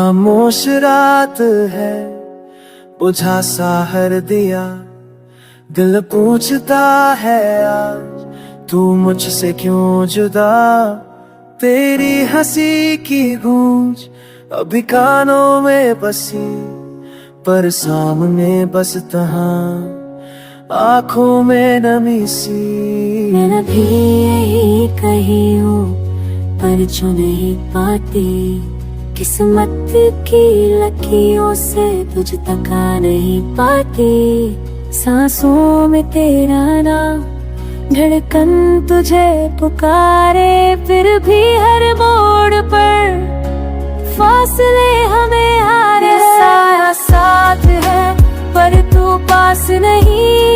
खामोश रात है, बुझा सा हर दिया, दिल पूछता है आज तू मुझसे क्यों जुदा। तेरी हंसी की गूंज अभी कानों में बसी, पर सामने बस तहां आंखों में नमी सी। मैं भी यही कही हूँ पर जो नहीं पाती, किस्मत की लकीरों से तुझ तक आ नहीं पाती। सांसों में तेरा नाम, धड़कन तुझे पुकारे, फिर भी हर मोड़ पर फासले हमें हारे। साया साथ है पर तू पास नहीं,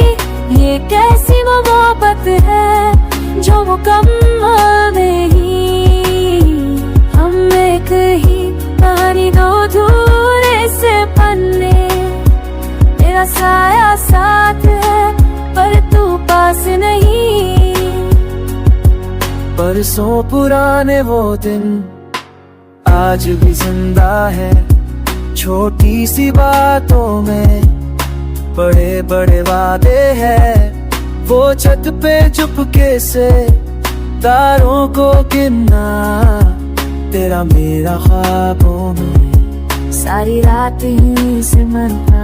ये कैसी मोहब्बत है जो मुकम्मल नहीं। हम एक ही कहानी, दो अधूरे से पन्ने, तेरा साया साथ है पर तू पास नहीं। परसों पुराने वो दिन आज भी जिंदा है, छोटी सी बातों में बड़े बड़े वादे हैं। वो छत पे चुपके से तारों को गिनना, तेरा मेरा ख्वाबों में सारी रात ही सिमरना।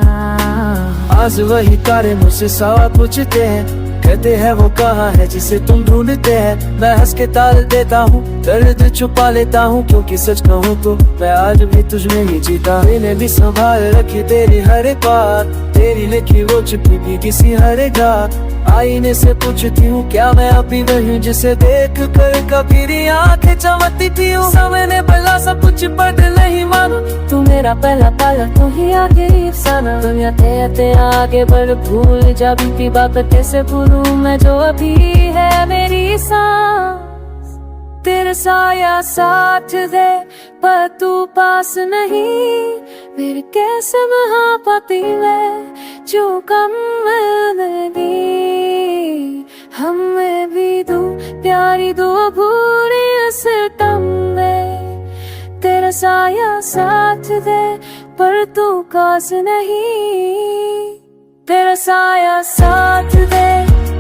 आज वही तारे मुझसे सवाल पूछते हैं, कहते हैं वो कहाँ है जिसे तुम ढूंढते हैं। मैं हंस के टाल देता हूँ, दर्द छुपा लेता हूँ, क्योंकि सच कहूँ तो मैं आज भी तुझ में ही जीता। मैंने भी संभाल रखी तेरी हर एक बात, तेरी लिखी वो चिट्ठी भी किसी हर गात। आईने से पूछती हूँ क्या मैं अभी वही हूँ जिसे देख कर कभी आंखें चमकती थी। समय ने बदला सब कुछ पर नहीं मानो, तू मेरा पहला पाला, तू ही आगे अफसाना। दुनिया ते आगे बढ़, भूल जा बीती बात, कैसे भूलूं मैं जो अभी है मेरी सांस। तेरा साया साथ दे पर तू पास नहीं, फिर कैसे महापति मैं जो कम नहीं। हमें भी दो प्यारी, दो भूरे सितम में, तेरा साया साथ दे पर तू पास नहीं। तेरा साया साथ दे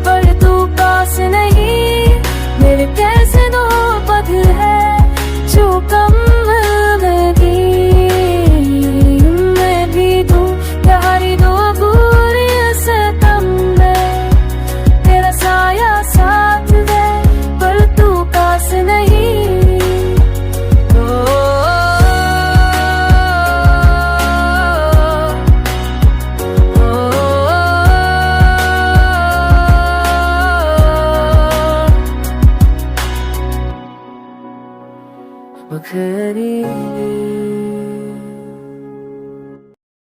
पर तू पास नहीं, मेरे कैसे दो पद है जो कम नहीं। मैं भी दूं प्यारी, दो बुरे सितम में, तेरा साया साथ दे पर तू पास नहीं। बखरी